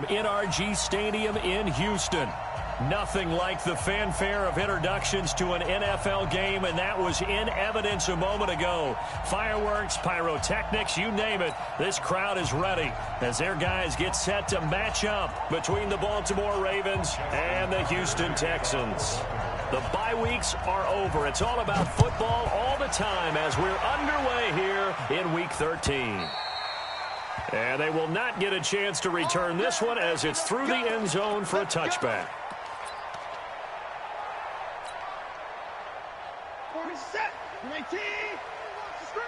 from NRG Stadium in Houston. Nothing like the fanfare of introductions to an NFL game, and that was in evidence a moment ago. Fireworks, pyrotechnics, you name it. This crowd is ready as their guys get set to match up between the Baltimore Ravens and the Houston Texans. The bye weeks are over. It's all about football all the time as we're underway here in Week 13. And they will not get a chance to return this one as it's through the end zone for a touchback. Set. 19. Watch the screen.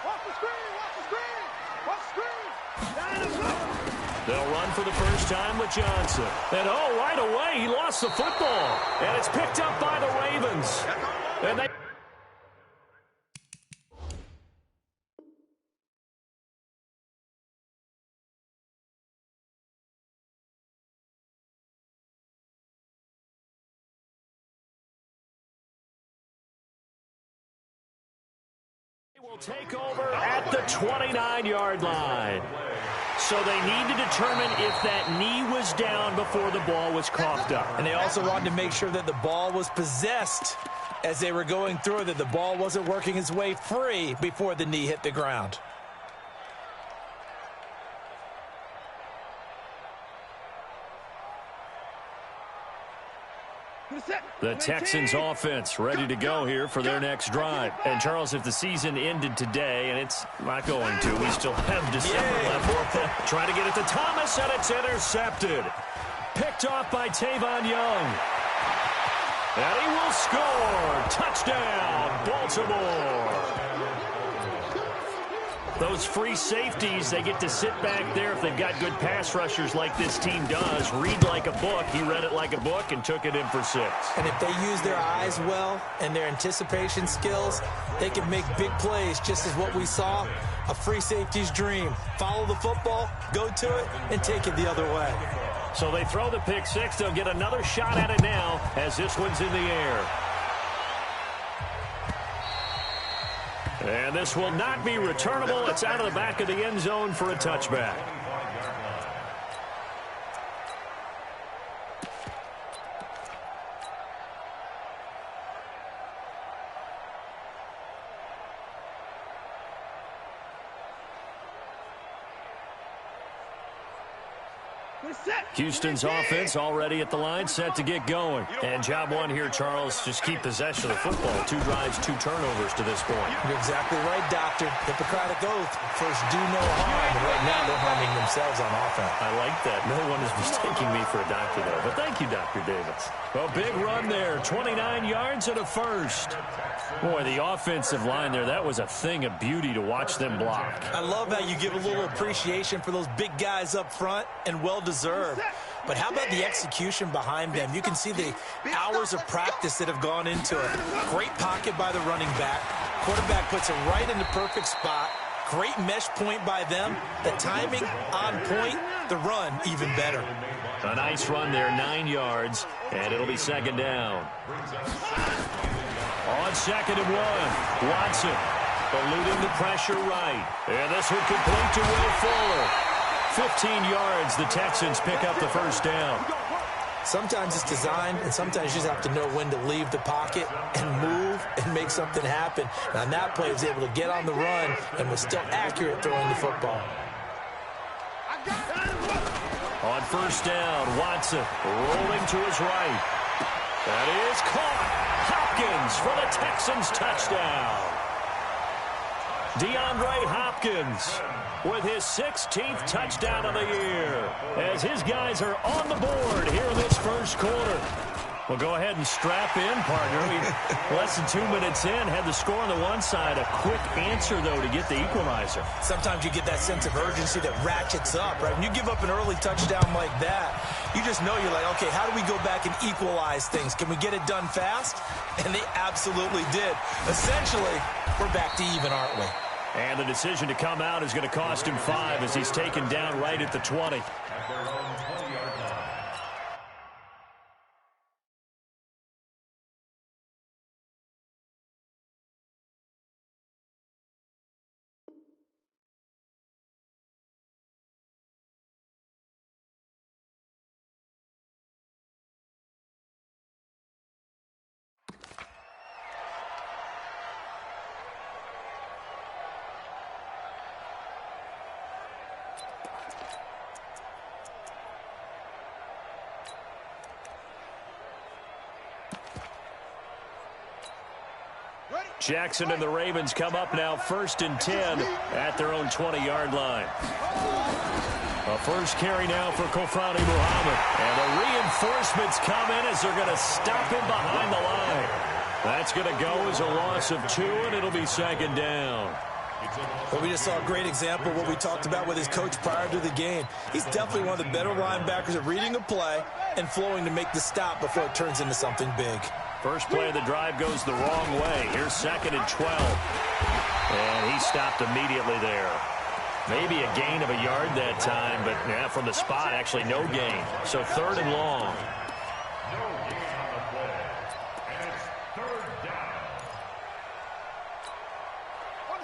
Watch the screen. Watch the screen. Watch the screen. They'll run for the first time with Johnson. And, oh, right away, he lost the football. And it's picked up by the Ravens. And they... will take over at the 29-yard line. So they need to determine if that knee was down before the ball was coughed up. And they also wanted to make sure that the ball was possessed as they were going through, that the ball wasn't working its way free before the knee hit the ground. The Texans offense ready to go here for their next drive. And, Charles, if the season ended today, and it's not going to, we still have December left. Trying to get it to Thomas, and it's intercepted. Picked off by Tavon Young. And he will score. Touchdown, Baltimore. Those free safeties, they get to sit back there if they've got good pass rushers like this team does. Read like a book. He read it like a book and took it in for 6. And if they use their eyes well and their anticipation skills, they can make big plays, just as what we saw, a free safety's dream. Follow the football, go to it, and take it the other way. So they throw the pick 6. They'll get another shot at it now as this one's in the air. And this will not be returnable. It's out of the back of the end zone for a touchback. Houston's offense already at the line, set to get going. And job one here, Charles, just keep possession of the football. 2 drives, 2 turnovers to this point. You're exactly right, Doctor. Hippocratic oath. First, do no harm. And right now, they're harming themselves on offense. I like that. No one is mistaking me for a doctor, though. But thank you, Dr. Davis. A big run there. 29 yards and a first. Boy, the offensive line there, that was a thing of beauty to watch them block. I love how you give a little appreciation for those big guys up front, and well-deserved. But how about the execution behind them? You can see the hours of practice that have gone into it. Great pocket by the running back. Quarterback puts it right in the perfect spot. Great mesh point by them. The timing on point. The run even better. A nice run there, 9 yards, and it'll be second down. On 2nd and 1, Watson eluding the pressure right. And this one complete to Will Fuller. 15 yards, the Texans pick up the first down. Sometimes it's designed, and sometimes you just have to know when to leave the pocket and move and make something happen. Now, on that play, he was able to get on the run and was still accurate throwing the football. On first down, Watson rolling to his right. That is caught. Hopkins for the Texans touchdown. DeAndre Hopkins with his 16th touchdown of the year as his guys are on the board here in this first quarter. Well, go ahead and strap in, partner. Less than 2 minutes in, had the score on the one side. A quick answer, though, to get the equalizer. Sometimes you get that sense of urgency that ratchets up, right? When you give up an early touchdown like that, you just know you're like, okay, how do we go back and equalize things? Can we get it done fast? And they absolutely did. Essentially, we're back to even, aren't we? And the decision to come out is going to cost him 5 as he's taken down right at the 20. Jackson and the Ravens come up now 1st and 10 at their own 20-yard line. A first carry now for Kofrani Muhammad. And the reinforcements come in as they're going to stop him behind the line. That's going to go as a loss of 2, and it'll be 2nd down. Well, we just saw a great example of what we talked about with his coach prior to the game. He's definitely one of the better linebackers at reading a play and flowing to make the stop before it turns into something big. First play of the drive goes the wrong way. Here's 2nd and 12. And he stopped immediately there. Maybe a gain of a yard that time, but yeah, from the spot, actually no gain. So 3rd and long.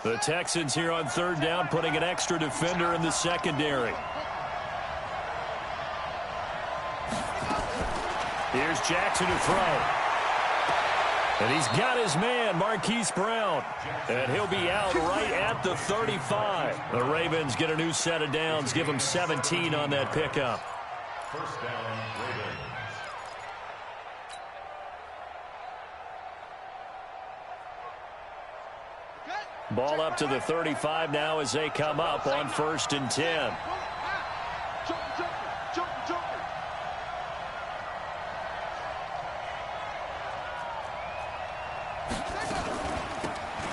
The Texans here on 3rd down, putting an extra defender in the secondary. Here's Jackson to throw. And he's got his man, Marquise Brown. And he'll be out right at the 35. The Ravens get a new set of downs, give them 17 on that pickup. First down, Ravens. Ball up to the 35 now as they come up on 1st and 10.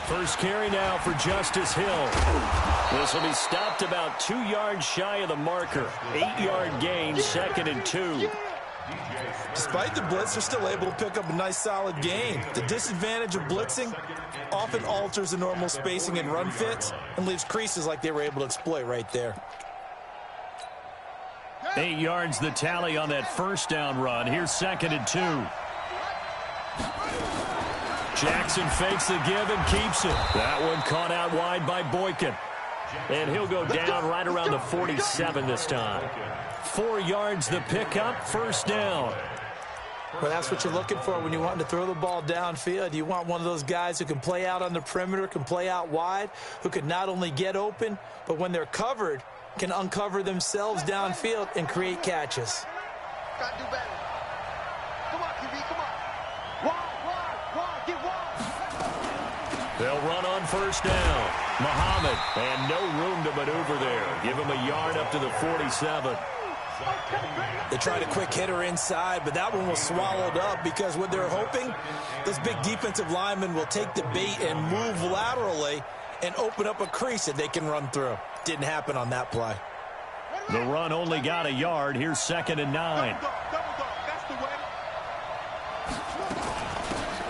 First carry now for Justice Hill. This will be stopped about 2 yards shy of the marker. 8-yard gain, 2nd and 2. Despite the blitz, they're still able to pick up a nice solid gain. The disadvantage of blitzing often alters the normal spacing and run fits and leaves creases like they were able to exploit right there. 8 yards the tally on that first down run. Here's 2nd and 2. Jackson fakes the give and keeps it. That one caught out wide by Boykin. And he'll go down right around the 47 this time. 4 yards the pickup, first down. Well, that's what you're looking for when you want to throw the ball downfield. You want one of those guys who can play out on the perimeter, can play out wide, who can not only get open, but when they're covered, can uncover themselves downfield and create catches. Gotta do better. Come on, QB, come on. Wide, get wide. They'll run on first down. Muhammad, and no room to maneuver there. Give him a yard up to the 47. They tried a quick hitter inside, but that one was swallowed up because what they're hoping, those big defensive linemen will take the bait and move laterally and open up a crease that they can run through. Didn't happen on that play. The run only got a yard. Here's 2nd and 9.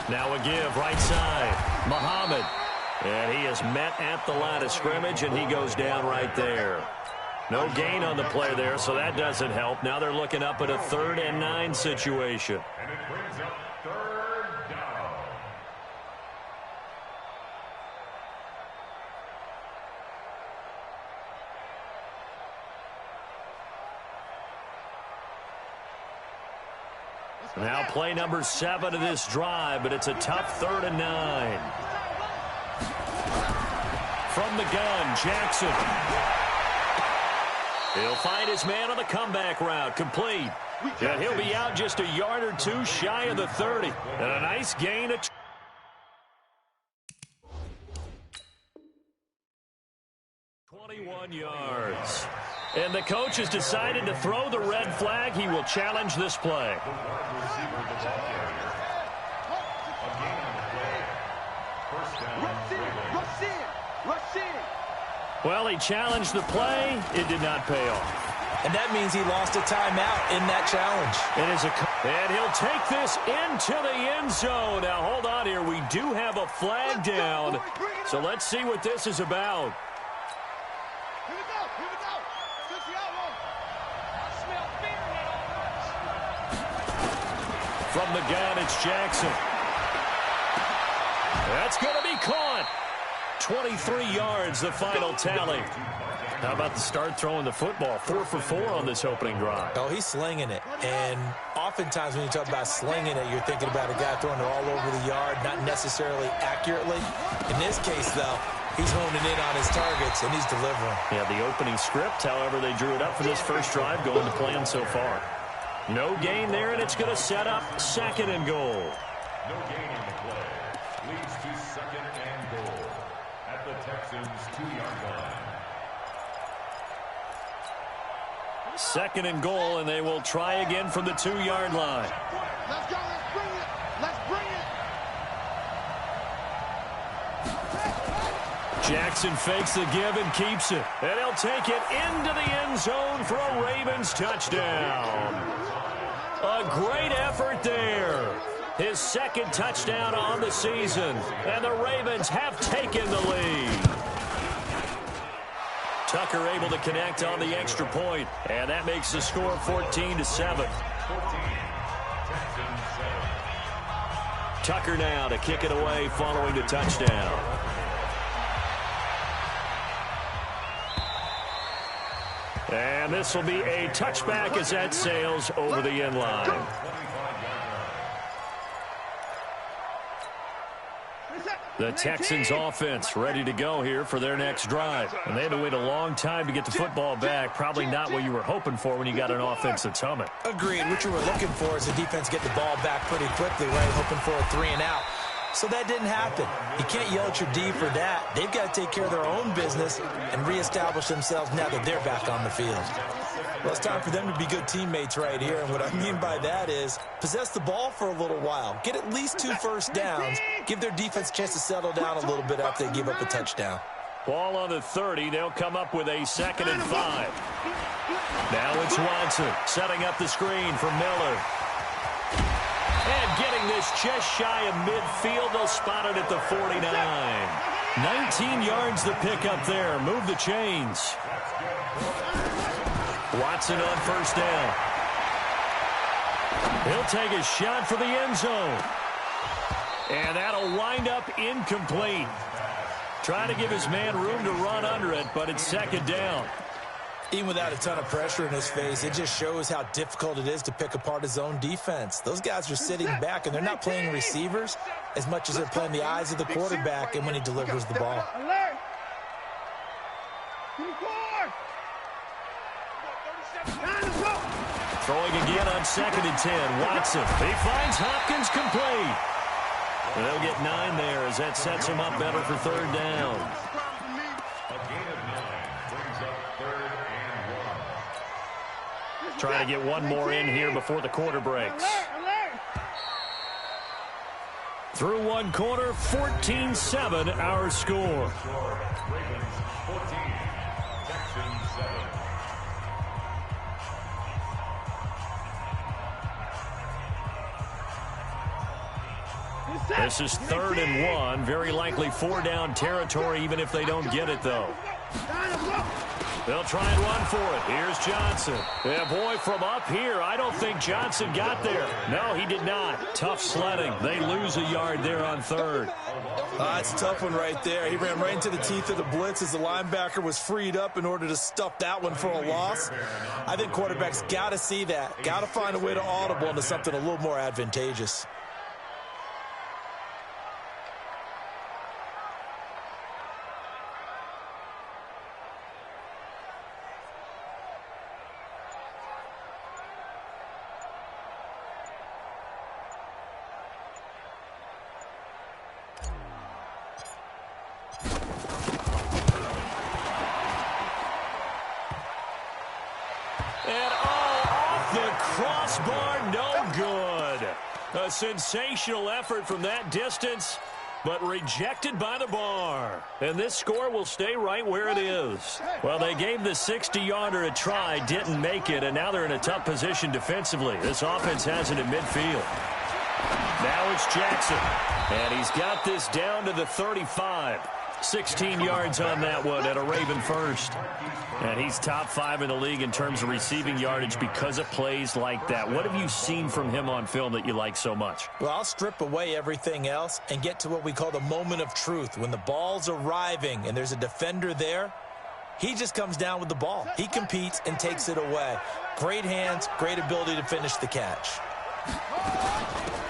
Now a give right side. Muhammad. And he is met at the line of scrimmage, and he goes down right there. No gain on the play there, so that doesn't help. Now they're looking up at a 3rd and 9 situation. And it brings up 3rd down. Now play number 7 of this drive, but it's a tough 3rd and 9. From the gun, Jackson. He'll find his man on the comeback route, complete. And he'll be out just a yard or 2 shy of the 30. And a nice gain of 21 yards. And the coach has decided to throw the red flag. He will challenge this play. Well, he challenged the play. It did not pay off. And that means he lost a timeout in that challenge. And he'll take this into the end zone. Now, hold on here. We do have a flag down. So let's see what this is about. Here we go. Switch the outlaw. I smell fear in that offense. From the gun, it's Jackson. That's going to be caught. 23 yards, the final tally. How about the start throwing the football? 4 for 4 on this opening drive. Oh, he's slinging it. And oftentimes when you talk about slinging it, you're thinking about a guy throwing it all over the yard, not necessarily accurately. In this case, though, he's honing in on his targets, and he's delivering. Yeah, the opening script, however, they drew it up for this first drive, going to plan so far. No gain there, and it's going to set up 2nd and goal. No gain on the play. leads to 2nd and goal at the Texans' 2-yard line. 2nd and goal, and they will try again from the 2-yard line. Let's go. Let's bring it. Let's bring it. Jackson fakes the give and keeps it. And he'll take it into the end zone for a Ravens touchdown. A great effort there. His 2nd touchdown on the season. And the Ravens have taken the lead. Tucker able to connect on the extra point. And that makes the score 14-7. Tucker now to kick it away following the touchdown. And this will be a touchback as that sails over the end line. The Texans offense ready to go here for their next drive. And they had to wait a long time to get the football back. Probably not what you were hoping for when you got an offense that's humming. Agreed. What you were looking for is the defense get the ball back pretty quickly, right? Hoping for a 3-and-out. So that didn't happen. You can't yell at your D for that. They've got to take care of their own business and reestablish themselves now that they're back on the field. Well, it's time for them to be good teammates right here. And what I mean by that is possess the ball for a little while. Get at least 2 first downs. Give their defense a chance to settle down a little bit after they give up a touchdown. Ball on the 30. They'll come up with a 2nd and 5. Now it's Watson setting up the screen for Miller. And getting this just shy of midfield. They'll spot it at the 49. 19 yards to pick up there. Move the chains. Watson on first down. He'll take a shot for the end zone. And that'll wind up incomplete. Trying to give his man room to run under it, but it's 2nd down. Even without a ton of pressure in his face, it just shows how difficult it is to pick apart his own defense. Those guys are sitting back, and they're not playing receivers as much as they're playing the eyes of the quarterback and when he delivers the ball. Throwing again on 2nd and 10. Watson. He finds Hopkins complete. They'll get 9 there as that sets him up better for 3rd down. Trying to get one more in here before the quarter breaks. Through one quarter, 14-7 our score. This is 3rd and 1. Very likely 4-down territory, even if they don't get it, though. They'll try and run for it. Here's Johnson. Yeah, boy, from up here, I don't think Johnson got there. No, he did not. Tough sledding. They lose a yard there on 3rd. It's a tough one right there. He ran right into the teeth of the blitz as the linebacker was freed up in order to stuff that one for a loss. I think quarterbacks got to see that. Got to find a way to audible into something a little more advantageous. Crossbar, no good. A sensational effort from that distance, but rejected by the bar. And this score will stay right where it is. Well, they gave the 60-yarder a try, didn't make it, and now they're in a tough position defensively. This offense has it in midfield. Now it's Jackson, and he's got this down to the 35. 16 yards on that one at a Raven first. And he's top 5 in the league in terms of receiving yardage because of plays like that. What have you seen from him on film that you like so much? Well, I'll strip away everything else and get to what we call the moment of truth. When the ball's arriving and there's a defender there, he just comes down with the ball. He competes and takes it away. Great hands, great ability to finish the catch.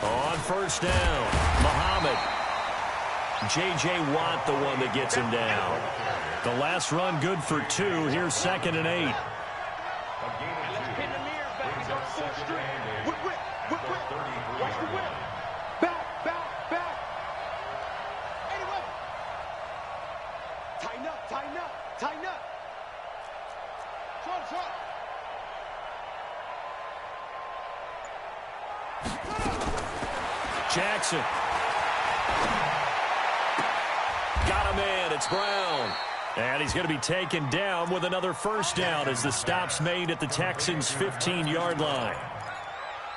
On first down, Muhammad. J.J. Watt, the one that gets him down. The last run good for 2. Here's 2nd and 8. Tighten up. Tighten up. Short. Jackson. Got him in. It's Brown. And he's going to be taken down with another first down as the stop's made at the Texans' 15-yard line.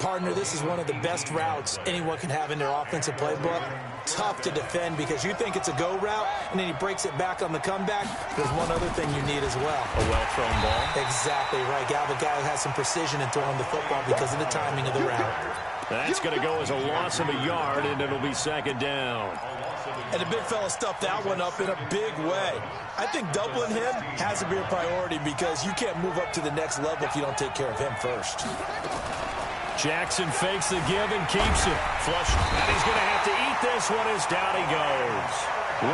Partner, this is one of the best routes anyone can have in their offensive playbook. Tough to defend because you think it's a go route, and then he breaks it back on the comeback. There's one other thing you need as well. A well-thrown ball. Exactly right. You have a guy who has some precision in throwing the football because of the timing of the route. That's going to go as a loss of a yard, and it'll be second down. And the big fella stuffed that one up in a big way. I think doubling him has to be a priority because you can't move up to the next level if you don't take care of him first. Jackson fakes the give and keeps it. Flush. And he's going to have to eat this one as down he goes.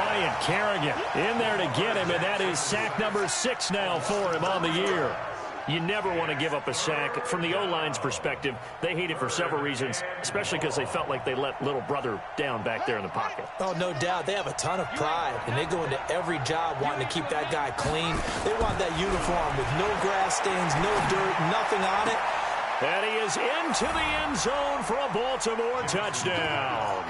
Ryan Kerrigan in there to get him, and that is sack number 6 now for him on the year. You never want to give up a sack. From the O-line's perspective, they hate it for several reasons, especially because they felt like they let little brother down back there in the pocket. Oh, no doubt. They have a ton of pride, and they go into every job wanting to keep that guy clean. They want that uniform with no grass stains, no dirt, nothing on it. And he is into the end zone for a Baltimore touchdown.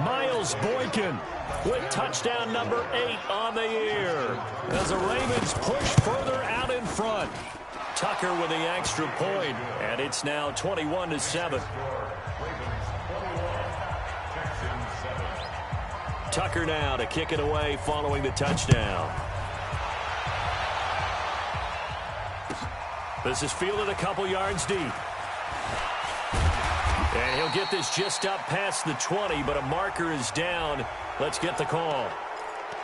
Miles Boykin with touchdown number 8 on the year as the Ravens push further out in front. Tucker with the extra point, and it's now 21-7. Tucker now to kick it away following the touchdown. This is fielded a couple yards deep. And he'll get this just up past the 20, but a marker is down. Let's get the call.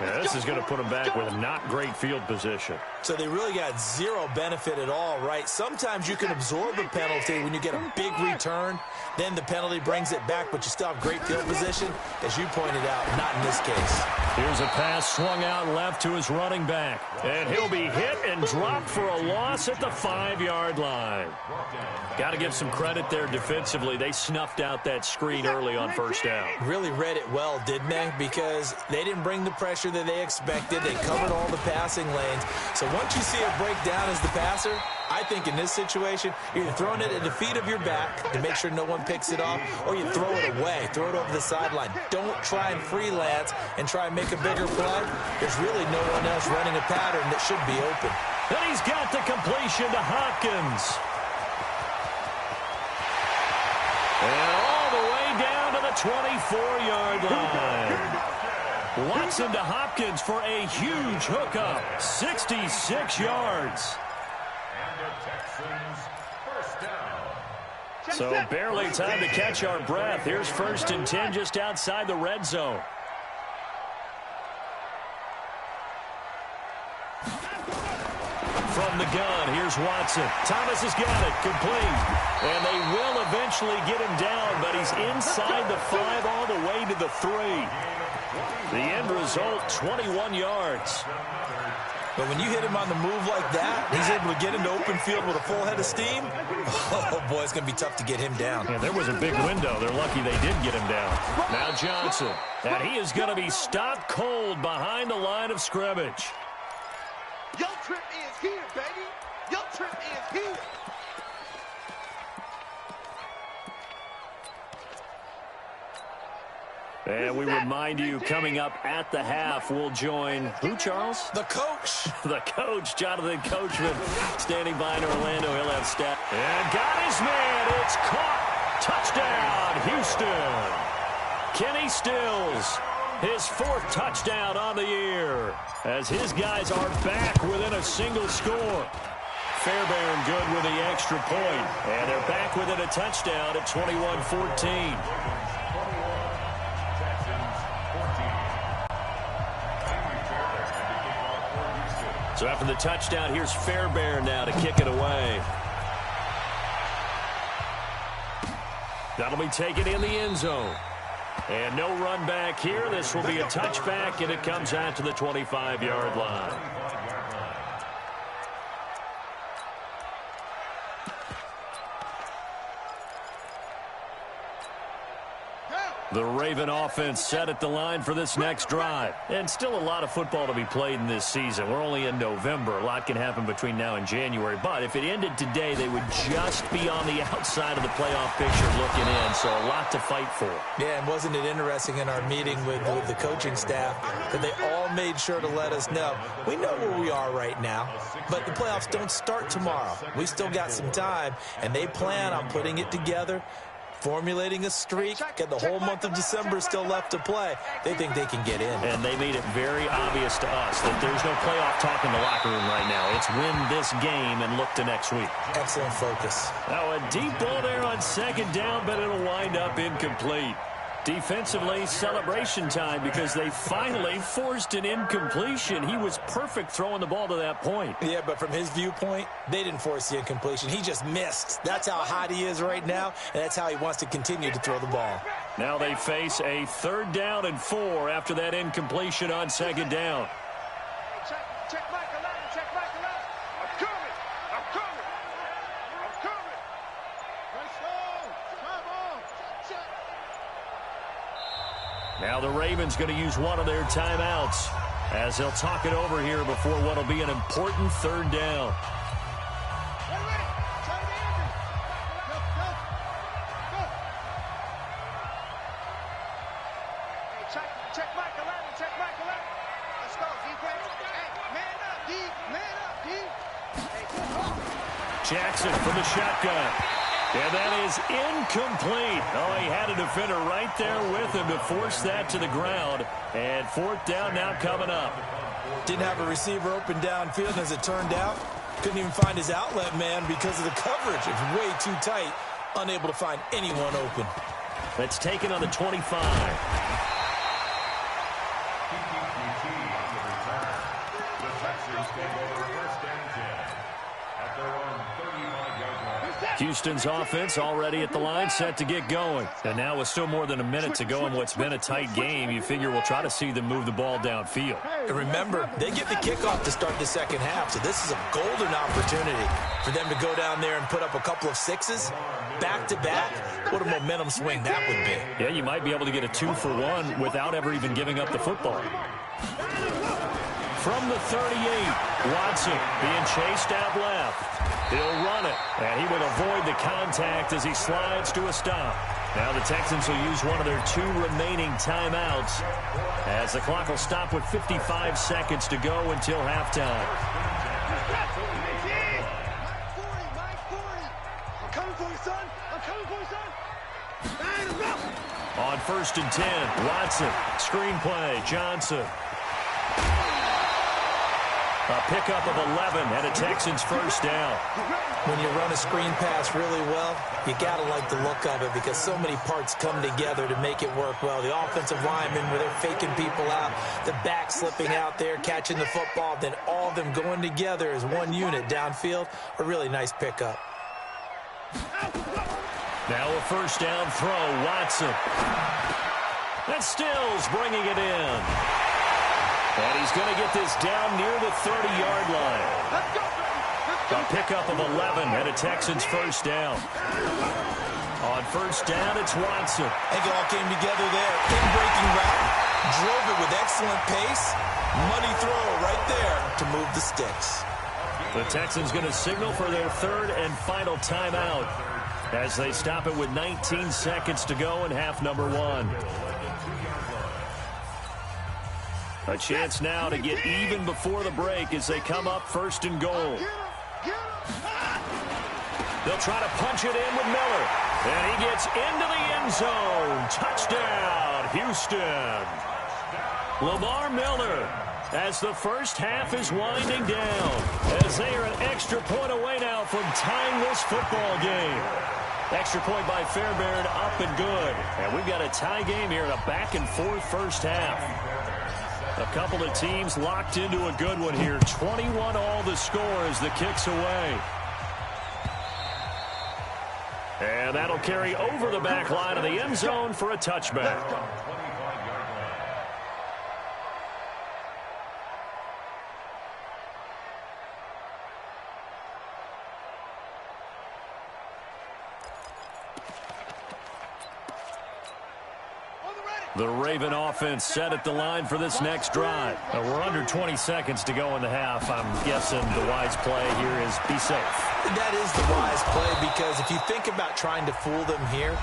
Yeah, this is going to put him back with a not great field position. So they really got zero benefit at all, right? Sometimes you can absorb a penalty when you get a big return. Then the penalty brings it back, but you still have great field position. As you pointed out, not in this case. Here's a pass swung out left to his running back. And he'll be hit and dropped for a loss at the 5-yard line. Got to give some credit there defensively. They snuffed out that screen early on first down. Really read it well, didn't they? Because they didn't bring the pressure that they expected. They covered all the passing lanes. So once you see it break down as the passer, I think in this situation, you're either throwing it at the feet of your back to make sure no one picks it off, or you throw it away, throw it over the sideline. Don't try and freelance and try and make a bigger play. There's really no one else running a pattern that should be open. And he's got the completion to Hopkins. And all the way down to the 24-yard line. Watson to Hopkins for a huge hookup. 66 yards. So barely time to catch our breath. Here's 1st and 10 just outside the red zone. From the gun, here's Watson. Thomas has got it, complete. And they will eventually get him down, but he's inside the 5 all the way to the 3. The end result, 21 yards. But when you hit him on the move like that, he's able to get into open field with a full head of steam. Oh, boy, it's going to be tough to get him down. Yeah, there was a big window. They're lucky they did get him down. Now Johnson. And he is going to be stopped cold behind the line of scrimmage. Your trip is here, baby. Your trip is here. And we remind you, coming up at the half, we'll join who, Charles? The coach. The coach, Jonathan Coachman, standing by in Orlando. He'll have stat. And got his man. It's caught. Touchdown, Houston. Kenny Stills, his 4th touchdown on the year, as his guys are back within a single score. Fairbairn good with the extra point. And they're back within a touchdown at 21-14. So after the touchdown, here's Fairbairn now to kick it away. That'll be taken in the end zone. And no run back here. This will be a touchback, and it comes out to the 25-yard line. The Raven offense set at the line for this next drive. And still a lot of football to be played in this season. We're only in November. A lot can happen between now and January. But if it ended today, they would just be on the outside of the playoff picture looking in. So a lot to fight for. Yeah, and wasn't it interesting in our meeting with the coaching staff that they all made sure to let us know, we know where we are right now, but the playoffs don't start tomorrow. We still got some time, and they plan on putting it together, formulating a streak, got the whole month of December still left to play. They think they can get in. And they made it very obvious to us that there's no playoff talk in the locker room right now. It's win this game and look to next week. Excellent focus. Now a deep ball there on second down, but it'll wind up incomplete. Defensively, celebration time because they finally forced an incompletion. He was perfect throwing the ball to that point. Yeah, but from his viewpoint, they didn't force the incompletion. He just missed. That's how hot he is right now, and that's how he wants to continue to throw the ball. Now they face a 3rd down and 4 after that incompletion on second down. Check Michael out. Check Michael out. I'm coming. I'm coming. I'm coming. Let's go. Come on. Check. Now the Ravens going to use one of their timeouts as they'll talk it over here before what will be an important 3rd down. Ready. Try to be Andrew. Go. Hey, check Michael out. Check Michael out. Let's go. Deep right. Hey, man up, D. Man up, D. Hey, good ball. Jackson from the shotgun. And that is incomplete. Oh, he had a defender right there with him to force that to the ground. And 4th down now coming up. Didn't have a receiver open downfield, as it turned out. Couldn't even find his outlet man because of the coverage. It's way too tight. Unable to find anyone open. That's taken on the 25. Houston's offense already at the line, set to get going. And now with still more than a minute to go in what's been a tight game, you figure we'll try to see them move the ball downfield. And remember, they get the kickoff to start the second half, so this is a golden opportunity for them to go down there and put up a couple of sixes back-to-back. What a momentum swing that would be. Yeah, you might be able to get a 2-for-1 without ever even giving up the football. From the 38, Watson being chased out left. He'll run it, and he will avoid the contact as he slides to a stop. Now the Texans will use one of their 2 remaining timeouts as the clock will stop with 55 seconds to go until halftime. Mike 40. I'm coming for you, son. I'm coming for you, son. Line him up. On 1st and 10, Watson, screen play, Johnson. A pickup of 11 and a Texans 1st down. When you run a screen pass really well, you got to like the look of it because so many parts come together to make it work well. The offensive linemen, where they're faking people out, the back slipping out there, catching the football, then all of them going together as one unit downfield. A really nice pickup. Now a 1st down throw, Watson. And Stills bringing it in. And he's going to get this down near the 30-yard line. A pickup of 11 and a Texans 1st down. On 1st down, it's Watson. I think it all came together there. In-breaking route, drove it with excellent pace. Money throw right there to move the sticks. The Texans going to signal for their 3rd and final timeout as they stop it with 19 seconds to go in half number 1. A chance now to get even before the break as they come up 1st and goal. They'll try to punch it in with Miller. And he gets into the end zone. Touchdown, Houston. Lamar Miller, as the first half is winding down, as they are an extra point away now from tying this football game. Extra point by Fairbairn, up and good. And we've got a tie game here in a back-and-forth first half. A couple of teams locked into a good one here. 21 all the score as the kick's away. And that'll carry over the back line of the end zone for a touchback. The Raven offense set at the line for this next drive. We're under 20 seconds to go in the half. I'm guessing the wise play here is be safe. That is the wise play, because if you think about trying to fool them here,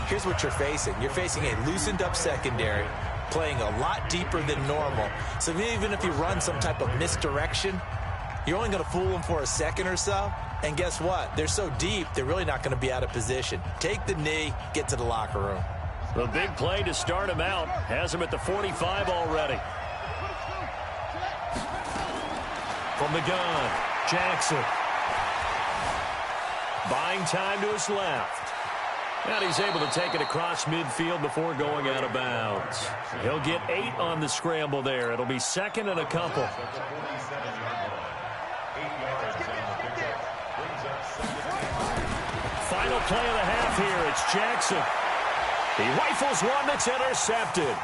here's what you're facing. You're facing a loosened up secondary, playing a lot deeper than normal. So even if you run some type of misdirection, you're only going to fool them for a second or so. And guess what? They're so deep, they're really not going to be out of position. Take the knee, get to the locker room. The big play to start him out has him at the 45 already. From the gun, Jackson. Buying time to his left. And he's able to take it across midfield before going out of bounds. He'll get 8 on the scramble there. It'll be second and a couple. Final play of the half here. It's Jackson. He rifles one that's intercepted.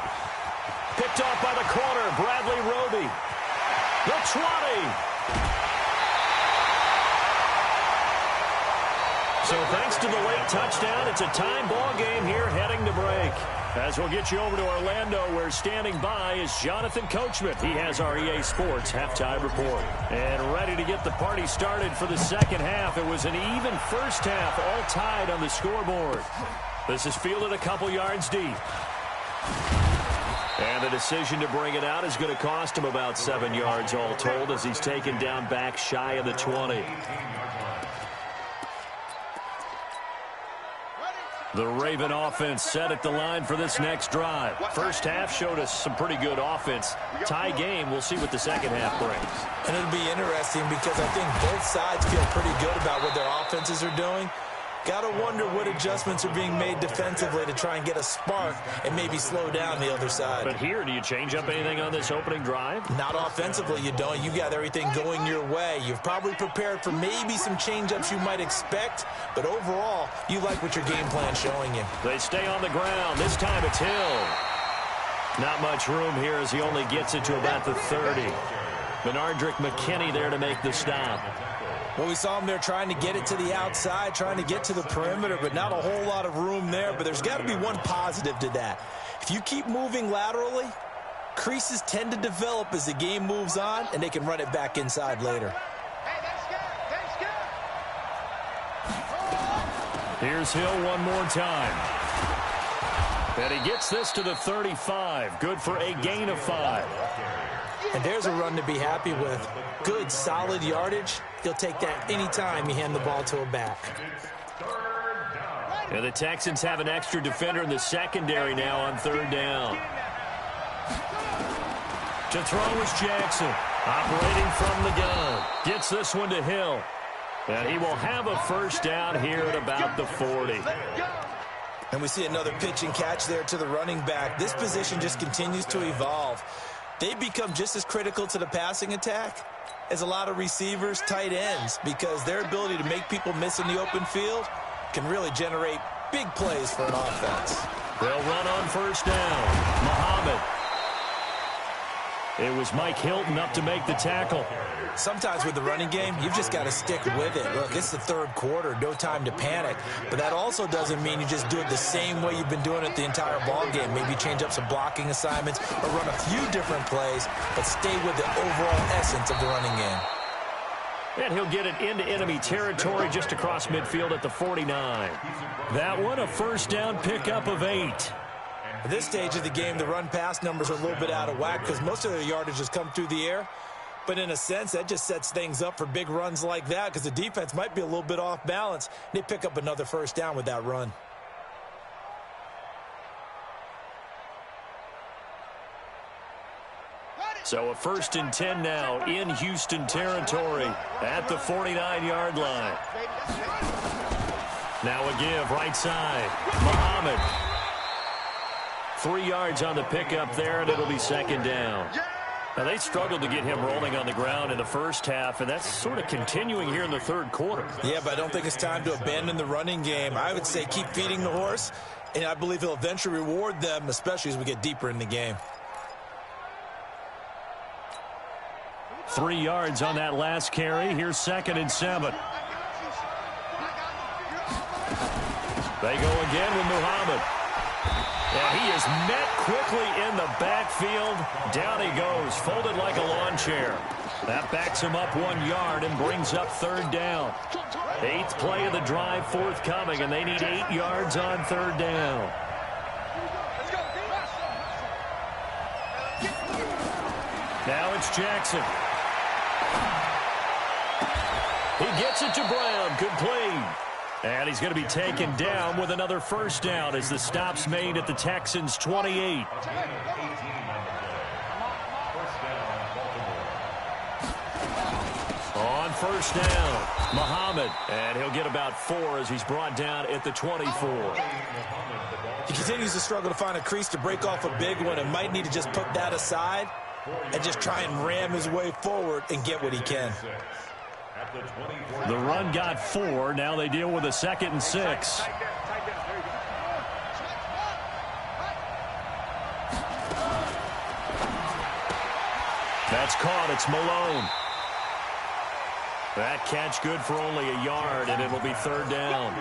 Picked off by the corner, Bradley Roby. The 20. So thanks to the late touchdown, it's a time ball game here heading to break. As we'll get you over to Orlando, where standing by is Jonathan Coachman. He has our EA Sports halftime report. And ready to get the party started for the second half. It was an even first half, all tied on the scoreboard. This is fielded a couple yards deep. And the decision to bring it out is going to cost him about 7 yards all told, as he's taken down back shy of the 20. The Raven offense set at the line for this next drive. First half showed us some pretty good offense. Tie game, we'll see what the second half brings. And it'll be interesting because I think both sides feel pretty good about what their offenses are doing. Got to wonder what adjustments are being made defensively to try and get a spark and maybe slow down the other side. But here, do you change up anything on this opening drive? Not offensively, you don't. You got everything going your way. You've probably prepared for maybe some change-ups you might expect, but overall, you like what your game plan's showing you. They stay on the ground. This time it's Hill. Not much room here as he only gets it to about the 30. Benardrick McKinney there to make the stop. Well, we saw him there trying to get it to the outside, trying to get to the perimeter, but not a whole lot of room there. But there's got to be one positive to that. If you keep moving laterally, creases tend to develop as the game moves on, and they can run it back inside later. Hey, that's good. Here's Hill one more time. And he gets this to the 35. Good for a gain of 5. And there's a run to be happy with. Good, solid yardage. He'll take that anytime you hand the ball to a back. And the Texans have an extra defender in the secondary now on third down. To throw is Jackson, operating from the gun. Gets this one to Hill. And he will have a first down here at about the 40. And we see another pitch and catch there to the running back. This position just continues to evolve. They become just as critical to the passing attack as a lot of receivers, tight ends, because their ability to make people miss in the open field can really generate big plays for an offense. They'll run on first down. Muhammad. It was Mike Hilton up to make the tackle. Sometimes with the running game, you've just got to stick with it. Look, it's the third quarter, no time to panic. But that also doesn't mean you just do it the same way you've been doing it the entire ball game. Maybe change up some blocking assignments or run a few different plays, but stay with the overall essence of the running game. And he'll get it into enemy territory just across midfield at the 49. That one, a first down pickup of 8. At this stage of the game, the run-pass numbers are a little bit out of whack because most of their yardage has come through the air. But in a sense, that just sets things up for big runs like that because the defense might be a little bit off balance. They pick up another first down with that run. So a 1st and 10 now in Houston territory at the 49-yard line. Now a give right side. Muhammad. 3 yards on the pickup there, and it'll be second down. Now, they struggled to get him rolling on the ground in the first half, and that's sort of continuing here in the third quarter. Yeah, but I don't think it's time to abandon the running game. I would say keep feeding the horse, and I believe he'll eventually reward them, especially as we get deeper in the game. 3 yards on that last carry. Here's 2nd and 7. They go again with Muhammad. And he is met quickly in the backfield. Down he goes, folded like a lawn chair. That backs him up 1 yard and brings up third down. 8th play of the drive forthcoming, and they need 8 yards on third down. Now it's Jackson. He gets it to Brown. Good play. And he's going to be taken down with another first down as the stop's made at the Texans' 28. On first down, Muhammad. And he'll get about 4 as he's brought down at the 24. He continues to struggle to find a crease to break off a big one and might need to just put that aside and just try and ram his way forward and get what he can. The run got 4. Now they deal with a 2nd and 6. That's caught. It's Malone. That catch good for only a yard, and it'll be third down.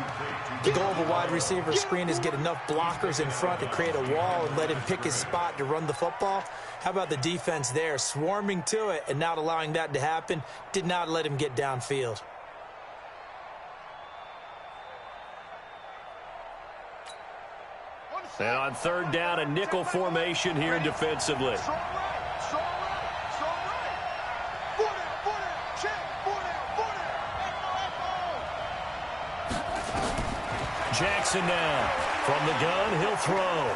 The goal of a wide receiver screen is get enough blockers in front to create a wall and let him pick his spot to run the football. How about the defense there, swarming to it and not allowing that to happen? Did not let him get downfield. And on third down, a nickel formation here defensively. Jackson now. From the gun, he'll throw.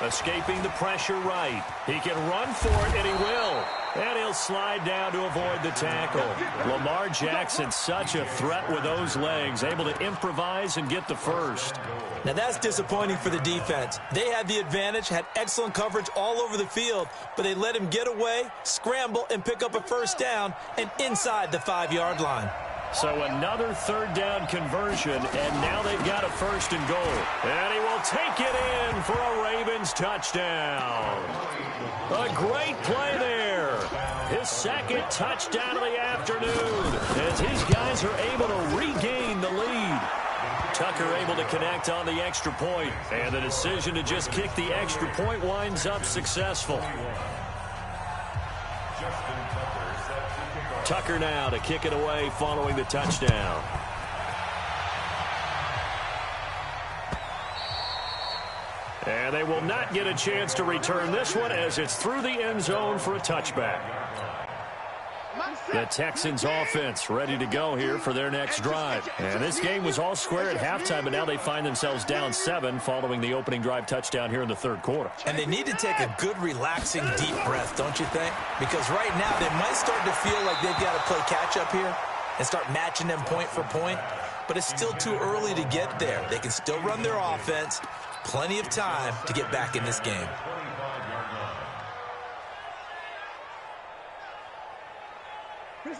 Escaping the pressure right. He can run for it, and he will. And he'll slide down to avoid the tackle. Lamar Jackson, such a threat with those legs, able to improvise and get the first. Now that's disappointing for the defense. They had the advantage, had excellent coverage all over the field, but they let him get away, scramble, and pick up a first down, and inside the 5-yard line. So another third down conversion, and now they've got a first and goal. And he will take it in for a Ravens touchdown. A great play there. His 2nd touchdown of the afternoon as his guys are able to regain the lead. Tucker able to connect on the extra point, and the decision to just kick the extra point winds up successful. Tucker now to kick it away following the touchdown. And they will not get a chance to return this one as it's through the end zone for a touchback. The Texans offense ready to go here for their next drive. And this game was all square at halftime, but now they find themselves down 7 following the opening drive touchdown here in the third quarter. And they need to take a good, relaxing, deep breath, don't you think? Because right now they might start to feel like they've got to play catch-up here and start matching them point for point. But it's still too early to get there. They can still run their offense. Plenty of time to get back in this game.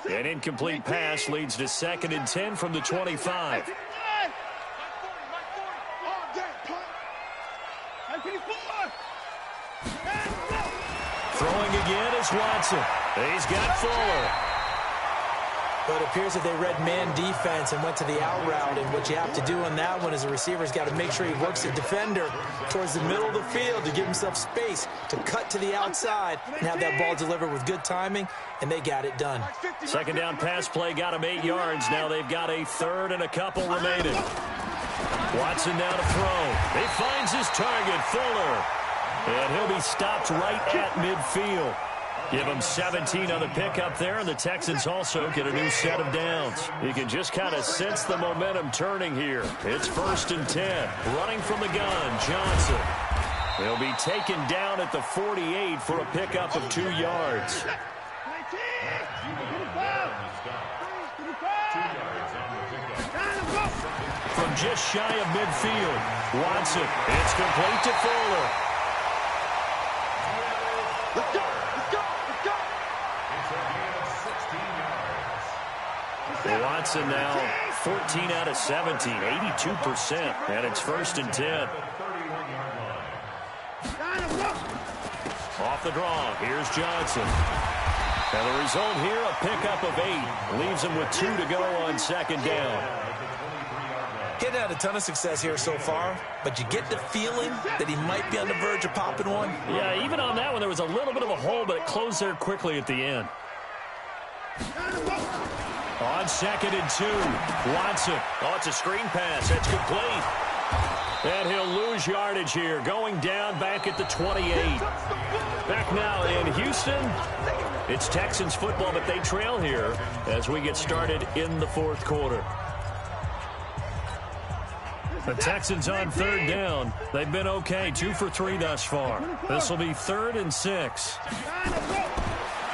An incomplete pass leads to 2nd and 10 from the 25. Throwing again is Watson. He's got Fuller. But it appears that they read man defense and went to the out route. And what you have to do on that one is the receiver's got to make sure he works the defender towards the middle of the field to give himself space to cut to the outside and have that ball delivered with good timing, and they got it done. 2nd down pass play got him 8 yards. Now they've got a 3rd and a couple remaining. Watson now to throw. He finds his target, Fuller. And he'll be stopped right at midfield. Give him 17 on the pickup there, and the Texans also get a new set of downs. You can just kind of sense the momentum turning here. It's 1st and 10. Running from the gun, Johnson. He'll be taken down at the 48 for a pickup of 2 yards. From just shy of midfield, Watson. It's complete to Fuller. Let's go! Watson now 14 out of 17, 82%, and it's 1st and 10. Off the draw, here's Johnson. And the result here, a pickup of 8. Leaves him with 2 to go on 2nd down. Getting had a ton of success here so far, but you get the feeling that he might be on the verge of popping one. Yeah, even on that one, there was a little bit of a hole, but it closed there quickly at the end. On 2nd and 2, Watson. Oh, it's a screen pass. That's complete. And he'll lose yardage here, going down back at the 28. Back now in Houston. It's Texans football, but they trail here as we get started in the 4th quarter. The Texans on 3rd down. They've been okay, 2 for 3 thus far. This will be 3rd and 6.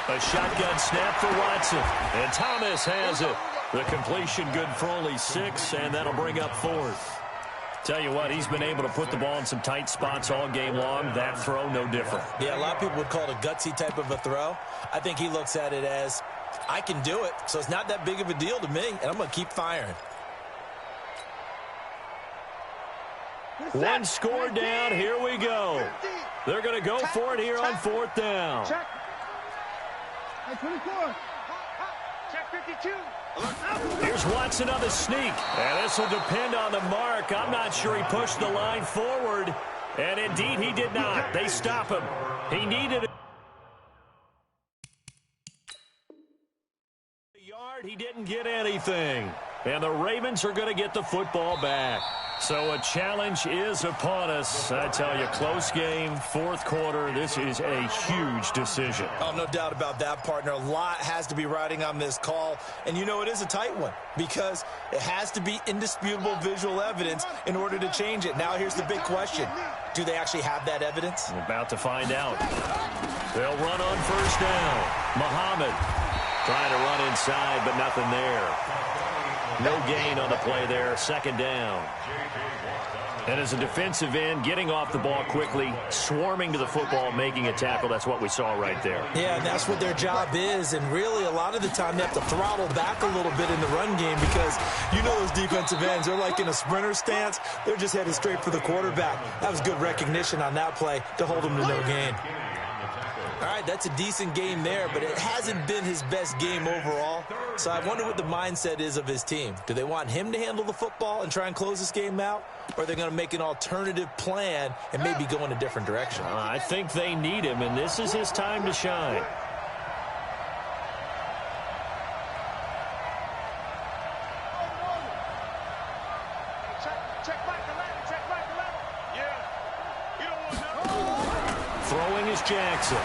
A shotgun snap for Watson. And Thomas has it. The completion good for only 6, and that'll bring up 4th. Tell you what, he's been able to put the ball in some tight spots all game long. That throw, no different. Yeah, a lot of people would call it a gutsy type of a throw. I think he looks at it as, I can do it, so it's not that big of a deal to me, and I'm going to keep firing. One score down. Here we go. They're going to go for it here on 4th down. Check. Hey, 24. Check 52. Here's Watson on the sneak. And this will depend on the mark. I'm not sure he pushed the line forward. And indeed, he did not. They stop him. He needed a yard. He didn't get anything. And the Ravens are going to get the football back. So a challenge is upon us. I tell you, close game, 4th quarter. This is a huge decision. Oh, no doubt about that, partner. A lot has to be riding on this call. And you know it is a tight one because it has to be indisputable visual evidence in order to change it. Now here's the big question. Do they actually have that evidence? We're about to find out. They'll run on 1st down. Muhammad trying to run inside, but nothing there. No gain on the play there. 2nd down. And as a defensive end, getting off the ball quickly, swarming to the football, making a tackle, that's what we saw right there. Yeah, and that's what their job is. And really, a lot of the time, they have to throttle back a little bit in the run game because you know those defensive ends, they're like in a sprinter stance. They're just headed straight for the quarterback. That was good recognition on that play to hold them to no gain. All right, that's a decent game there, but it hasn't been his best game overall. So I wonder what the mindset is of his team. Do they want him to handle the football and try and close this game out? Or are they going to make an alternative plan and maybe go in a different direction? I think they need him, and this is his time to shine. Check back 11. Check back 11. Yeah. You don't want nothing. Throwing is Jackson.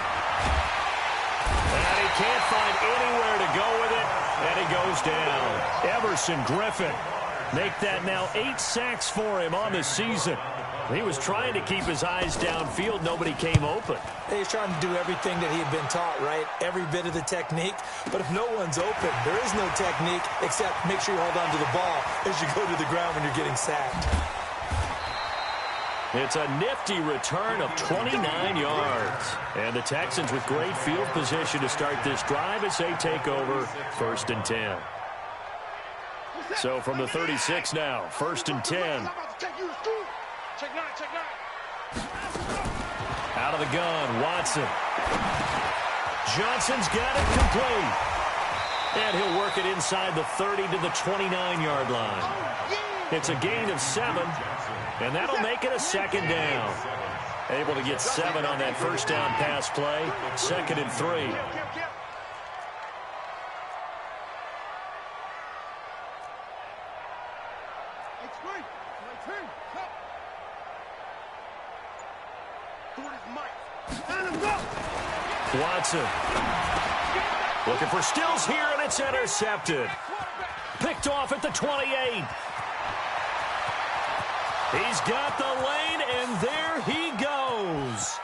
And he can't find anywhere to go with it, and he goes down. Everson Griffin. Make that now 8 sacks for him on the season. He was trying to keep his eyes downfield. Nobody came open. He's trying to do everything that he had been taught, right? Every bit of the technique. But if no one's open, there is no technique except make sure you hold on to the ball as you go to the ground when you're getting sacked. It's a nifty return of 29 yards. And the Texans with great field position to start this drive as they take over 1st and 10. So from the 36 now, 1st and 10. Check 9, check 9. Out of the gun, Watson. Johnson's got it complete. And he'll work it inside the 30 to the 29-yard line. It's a gain of 7, and that'll make it a 2nd down. Able to get 7 on that 1st down pass play. 2nd and 3. Watson looking for Stills here, and it's intercepted. Picked off at the 28. He's got the lane, and there he goes.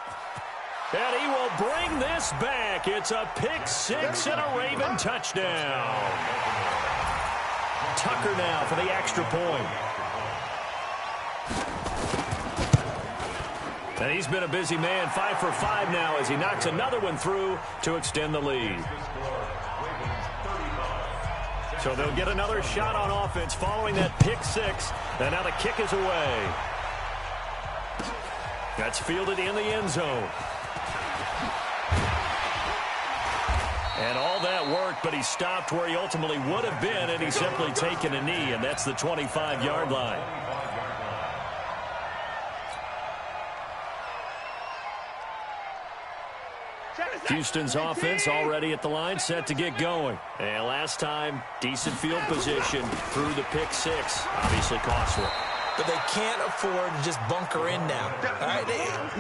And he will bring this back. It's a pick 6 and a Raven touchdown. Tucker now for the extra point. And he's been a busy man, 5 for 5 now as he knocks another one through to extend the lead. So they'll get another shot on offense following that pick 6. And now the kick is away. That's fielded in the end zone. And all that work, but he stopped where he ultimately would have been, and he's simply taken a knee, and that's the 25-yard line. Houston's offense already at the line, set to get going. And last time, decent field position through the pick six. Obviously costly. But they can't afford to just bunker in now. All right,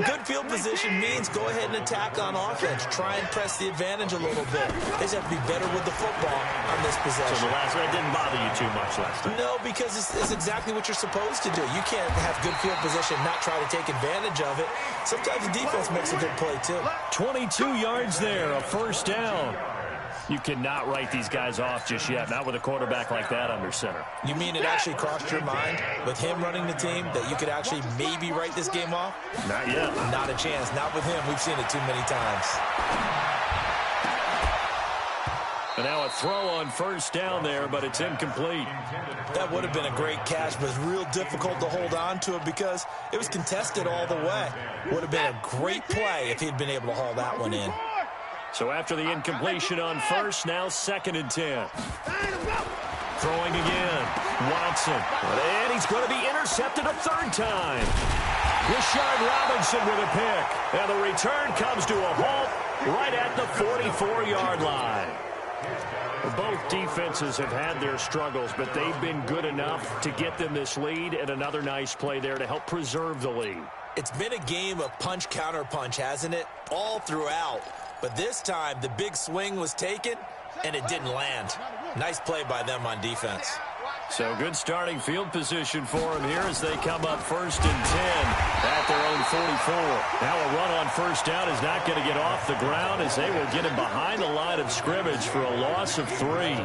good field position means go ahead and attack on offense. Try and press the advantage a little bit. They just have to be better with the football on this possession. So the last one didn't bother you too much last time? No, because it's exactly what you're supposed to do. You can't have good field position and not try to take advantage of it. Sometimes the defense makes a good play, too. 22 yards there, a first down. You cannot write these guys off just yet, not with a quarterback like that under center. You mean it actually crossed your mind with him running the team that you could actually maybe write this game off? Not yet. Not a chance. Not with him. We've seen it too many times. And now a throw on first down there, but it's incomplete. That would have been a great catch, but it's real difficult to hold on to it because it was contested all the way. Would have been a great play if he'd been able to haul that one in. So after the incompletion on first, now 2nd and 10. Throwing again. Watson. And he's going to be intercepted a third time. Rashard Robinson with a pick. And the return comes to a halt right at the 44-yard line. Both defenses have had their struggles, but they've been good enough to get them this lead, and another nice play there to help preserve the lead. It's been a game of punch-counter-punch, hasn't it? All throughout. But this time, the big swing was taken, and it didn't land. Nice play by them on defense. So good starting field position for them here as they come up 1st and 10 at their own 44. Now a run on first down is not going to get off the ground as they will get him behind the line of scrimmage for a loss of 3.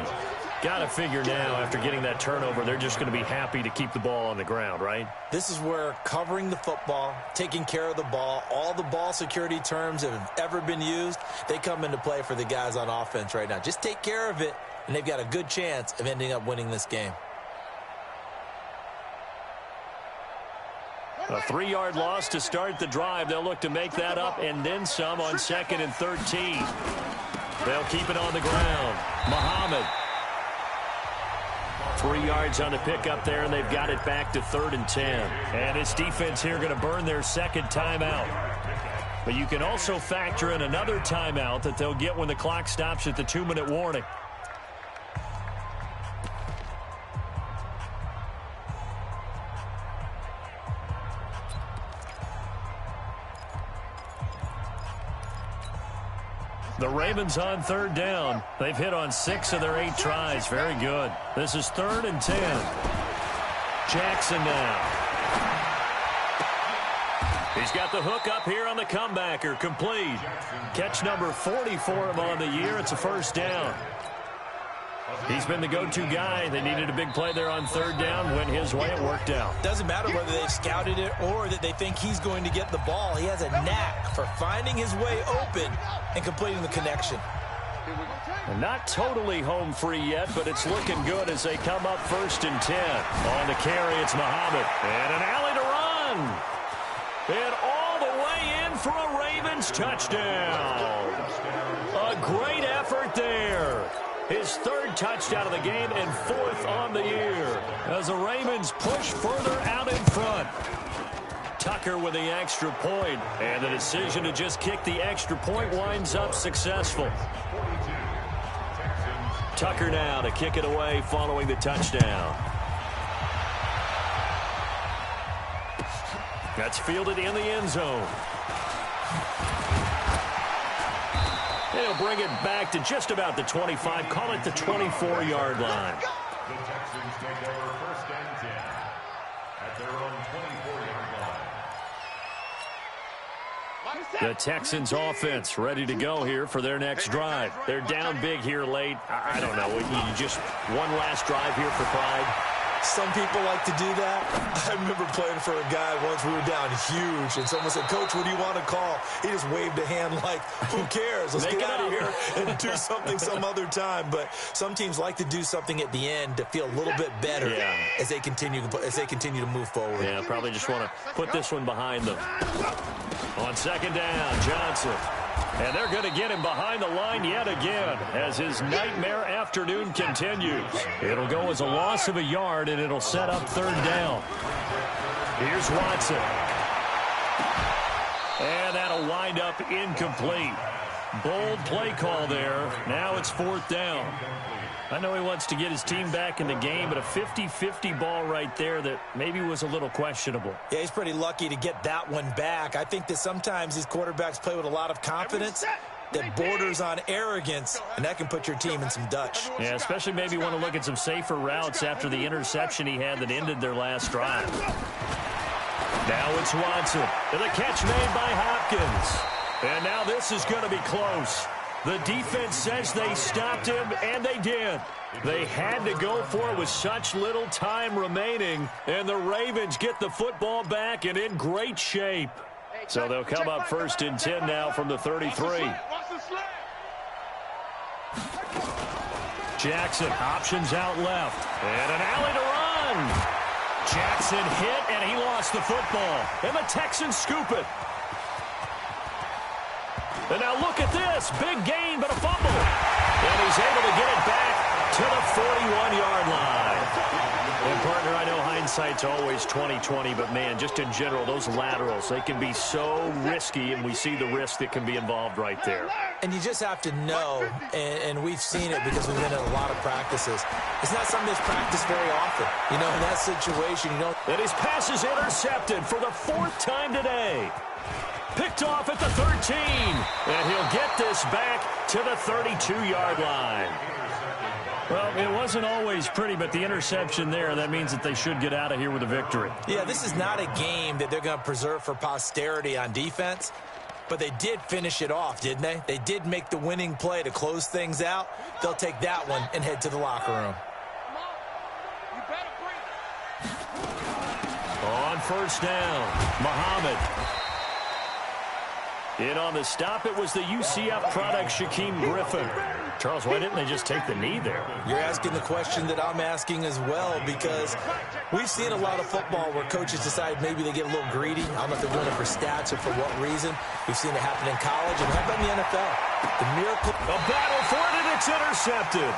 Got to figure now, after getting that turnover, they're just going to be happy to keep the ball on the ground, right? This is where covering the football, taking care of the ball, all the ball security terms that have ever been used, they come into play for the guys on offense right now. Just take care of it, and they've got a good chance of ending up winning this game. A 3-yard loss to start the drive. They'll look to make that up and then some on 2nd and 13. They'll keep it on the ground. Muhammad. 3 yards on the pickup there, and they've got it back to 3rd and 10. And this defense here going to burn their second timeout. But you can also factor in another timeout that they'll get when the clock stops at the 2-minute warning. The Ravens on 3rd down. They've hit on 6 of their 8 tries. Very good. This is 3rd and 10. Jackson now. He's got the hook up here on the comebacker. Complete. Catch number 40 for him on the year. It's a first down. He's been the go-to guy. They needed a big play there on 3rd down. Went his way. It worked out. Doesn't matter whether they've scouted it or that they think he's going to get the ball. He has a knack for finding his way open and completing the connection. Not totally home free yet, but it's looking good as they come up 1st and 10. On the carry, it's Muhammad. And an alley to run. And all the way in for a Ravens touchdown. A great effort there. His 3rd touchdown of the game and 4th on the year as the Ravens push further out in front. Tucker with the extra point, and the decision to just kick the extra point winds up successful. Tucker now to kick it away following the touchdown. That's fielded in the end zone. They'll bring it back to just about the 25. Call it the 24-yard line. The Texans take over 1st and 10 at their own 24-yard line. The Texans offense ready to go here for their next drive. They're down big here late. I don't know. You just one last drive here for pride. Some people like to do that. I remember playing for a guy once. We were down huge, and someone said, "Coach, what do you want to call?" He just waved a hand like, "Who cares? Let's get out of here and do something some other time." But some teams like to do something at the end to feel a little bit better as they continue to move forward. Yeah, probably just want to put this one behind them. On 2nd down, Johnson. And they're going to get him behind the line yet again as his nightmare afternoon continues. It'll go as a loss of a yard, and it'll set up third down. Here's Watson. And that'll wind up incomplete. Bold play call there. Now it's fourth down. I know he wants to get his team back in the game, but a 50-50 ball right there that maybe was a little questionable. Yeah, he's pretty lucky to get that one back. I think that sometimes these quarterbacks play with a lot of confidence that borders on arrogance, and that can put your team in some Dutch. Yeah, especially maybe want to look at some safer routes after the interception he had that ended their last drive. Now it's Watson. And the catch made by Hopkins. And now this is going to be close. The defense says they stopped him, and they did. They had to go for it with such little time remaining, and the Ravens get the football back and in great shape. So they'll come up first and 10 now from the 33. Jackson options out left, and an alley to run. Jackson hit, and he lost the football, and the Texans scoop it. And now look at this. Big gain, but a fumble. And he's able to get it back to the 41-yard line. And, partner, I know hindsight's always 20/20, but, man, just in general, those laterals, they can be so risky, and we see the risk that can be involved right there. And you just have to know, and we've seen it because we've been in a lot of practices. It's not something that's practiced very often. You know, in that situation, you know. And his pass is intercepted for the fourth time today. Picked off at the 13, and he'll get this back to the 32-yard line. Well, it wasn't always pretty, but the interception there, that means that they should get out of here with a victory. Yeah, this is not a game that they're going to preserve for posterity on defense, but they did finish it off, didn't they? They did make the winning play to close things out. They'll take that one and head to the locker room. On first down, Muhammad. In on the stop, it was the UCF product, Shaquem Griffin. Charles, why didn't they just take the knee there? You're asking the question that I'm asking as well, because we've seen a lot of football where coaches decide maybe they get a little greedy. I don't know if they're doing it for stats or for what reason. We've seen it happen in college, and how about in the NFL? The miracle. A battle for it, and it's intercepted.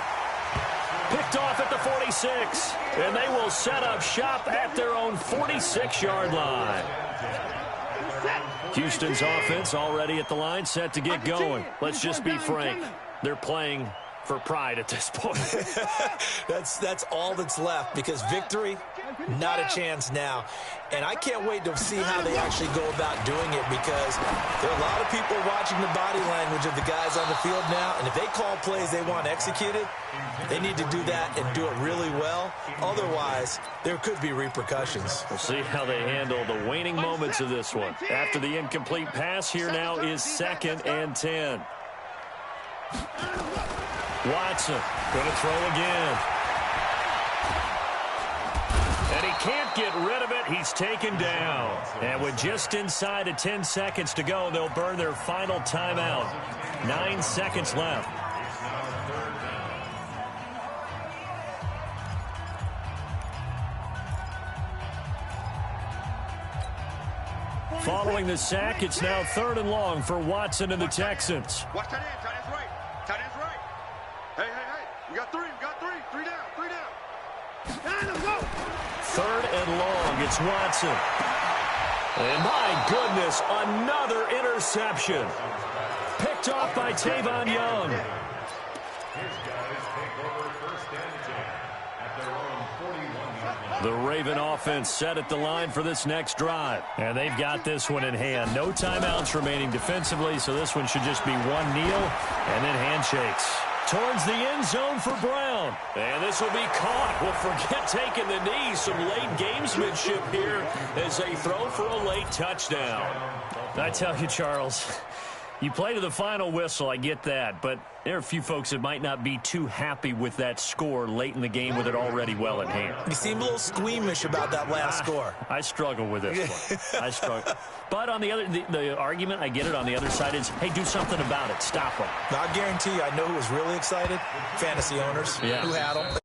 Picked off at the 46, and they will set up shop at their own 46-yard line. Houston's offense already at the line, set to get going. Let's just be frank. They're playing for pride at this point. That's all that's left, because victory, not a chance now. And I can't wait to see how they actually go about doing it, because there are a lot of people watching the body language of the guys on the field now, and if they call plays they want executed, they need to do that and do it really well. Otherwise, there could be repercussions. We'll see how they handle the waning moments of this one. After the incomplete pass, here now is 2nd and 10. Watson going to throw again. And he can't get rid of it. He's taken down. And with just inside of 10 seconds to go, they'll burn their final timeout. 9 seconds left. Following the sack, it's now 3rd and long for Watson and the Texans. Watch tight end. Tight end's right. Tight end's right. Hey. We got 3. We got 3. 3 down. 3 down. Hey, let's go. 3rd and long. It's Watson. And my goodness, another interception. Picked off by Tavon Young. The Raven offense set at the line for this next drive. And they've got this one in hand. No timeouts remaining defensively, so this one should just be one kneel and then handshakes. Towards the end zone for Brown. And this will be caught. Well, forget taking the knee. Some late gamesmanship here as they throw for a late touchdown. I tell you, Charles, you play to the final whistle, I get that, but there are a few folks that might not be too happy with that score late in the game with it already well in hand. You seem a little squeamish about that last score. I struggle with this one. I struggle. But on the other, the argument, I get it, on the other side is, hey, do something about it. Stop them. Now, I guarantee you, I know who was really excited. Fantasy owners who had them.